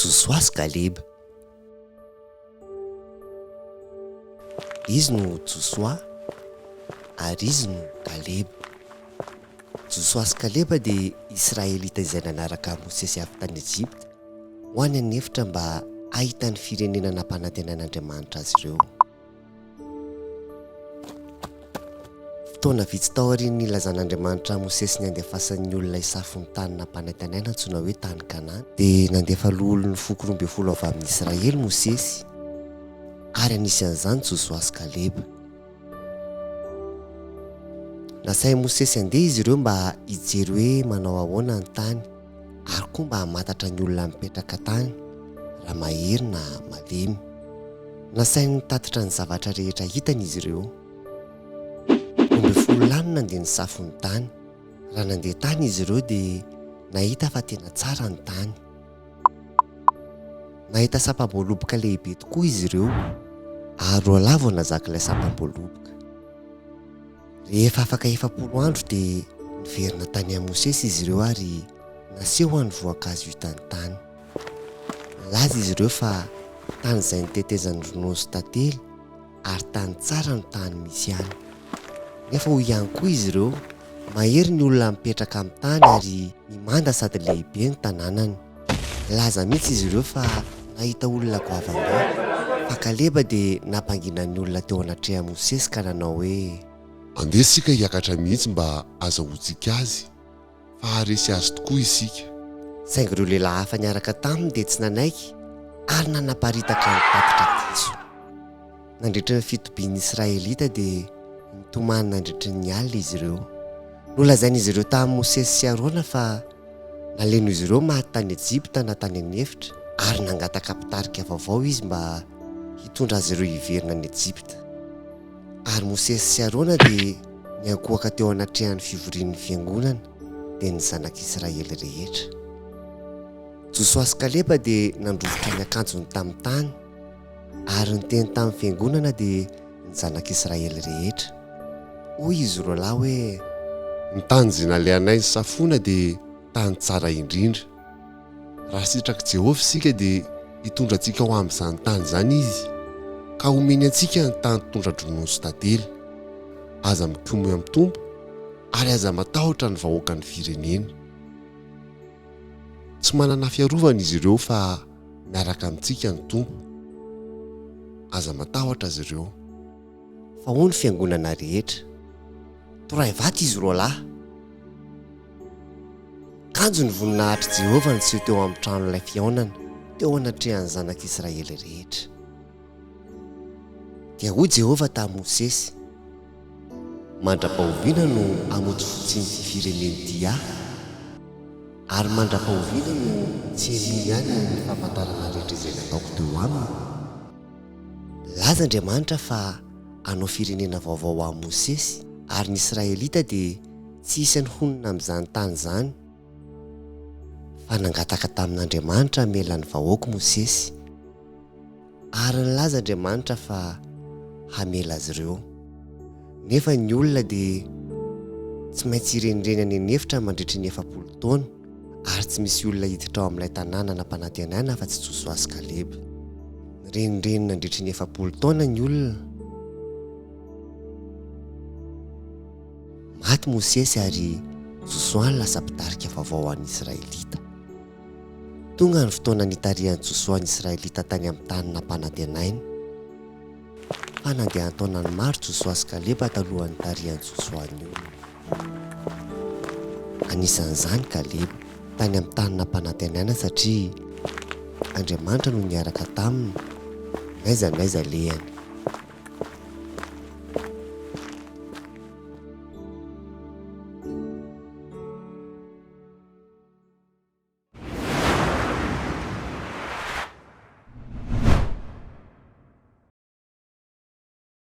Josoa sy Kaleba. Izy no Josoa ary izy no Kaleba. Josoa sy Kaleba dia Israelita izay nanaraka Mosesy avy tany Ejipta ho any anefitra mba ahitany firenena nampanantenain'Andriamanitra azy ireo. Fotoana vitsy tao aorian'ny nilazan'Andriamanitra Mosesy ny andefasan'ny olona isafony tany nampanantenaina antsoina hoe tany Kanana, dia nandefa lolony foko 12 avy amin'ny Israely Mosesy, ary anisan'izany Josoa sy Kaleba. Nasain'i Mosesy handeha izy ireo mba hijery hoe manao ahoana ny tany, ary koa mba hamantatra ny olona mipetraka tany raha mahery na malemy. Nasainy nitatitra ny zavatra rehetra hitany izy ireo. 12 lanina nandeha nisafo ny tany. Raha nandeha tany izy ireo dia nahita fa tena tsara ny tany. Nahita sapam-boaloboka lehibe tokoa izy ireo, ary roa lavo nazaka ilay sapam-boaloboka. Rehefa afaka 40 andro dia niverina tany amin'ny Mosesy izy ireo ary naseho any voankazo hitany tany. Laza izy ireo fa tany izay nitetezan'ny ronono sy tantely ary tany tsara ny tany misy any. Nefa ho ihany koa izy ireo mahery ny olona mipetraka amin'ny tany ary nimanda sady lehibe ny tanànany. Laza mihitsy izy ireo fa nahita olona goavana. Fa Kaleba dia nampanginan'ny olona teo anatrehan'i Mosesy ka nanao hoe, andeha isika hiakatra mihitsy mba azahoantsika azy, fa resy azy tokoa isika. Saingy ireo lehilahy hafa niaraka taminy dia tsy nanaiky ary nanaparitaka ny tatitra diso. Nandritra ny fitobian'ny Israelita dia nitomany nandritra ny niala izy ireo. Nolazain'izy ireo tamin'ny Mosesy sy Arona fa naleno izy ireo maty tany Ejipta na tany anefitra, ary nangataka mpitarika vaovao izy mba hitondra azy ireo hiverina any Ejipta. Ary Mosesy sy Arona dia niankohaka teo anatrehan'ny fivorian'ny fiangonana dia ny zanak'Israely rehetra. Josoa sy Kaleba dia nandrovotra ny akanjony tamin'ny tany, ary ny teny tamin'ny fiangonana dia ny zanak'Israely rehetra. Hoy izy roa lahy hoe, ny tany izay nalehanay ny safoana dia tany tsara indrindra. Raha sitraky Jehovah isika dia hitondra antsika ho amin'izany tany izany izy, ka homeny antsika ny tany tondra ronono sy tantely. Aza mikomy amin'ny Tompo ary aza matahotra ny vahoaka ny firenena. Tsy manana fiarovana izy ireo fa miaraka amintsika ny Tompo. Aza matahotra azy ireo. fa hoy ny fiangonana rehetra, toray vaty izy roa lahy. Kanjo ny voninahitry Jehovah ny teo amin'ny tranon'ilay fihaonana teo anatrehan'ny zanak'Israely rehetra. Dia hoy Jehovah tamin'i Mosesy, mandra-pahoviana no hamoty fotsiny ty fireneny ty ahy, ary mandra-pahoviana no tsy haniny ihany ny famantarana rehetra izay nataoko teo aminy. Laza Andriamanitra fa hanao firenena vaovao amin'ny Mosesy, ary ny Israelita dia tsy isany honina amin'izany tany izany, fa nangataka tamin'Andriamanitra hamelany vahoaka Mosesy, ary nilaza Andriamanitra fa hamela azy ireo. Nefa ny olona dia tsy maintsy irenireny any anefitra mandritry ny 70 taona, ary tsy misy olona hiditra ao amin'ilay tanàna nampanantenaina fa tsy Josoa sy Kaleba. Nirenireny nandritry ny 70 taona ny olona. Maty Mosesy ary Josoa ny lasa mpitarika vaovao an'ny Israelita. Tonga ny fotoana nitarihan'i Josoa ny Israelita tany amin'ny tany nampanantenaina. Fa nandeha taonany maro Josoa sy Kaleba talohan'ny tarihan'i Josoa Anio. Anisan'izany Kaleba tany amin'ny tany nampanantenaina satria Andriamanitra no niaraka taminy, n'aiza n'aiza lehany.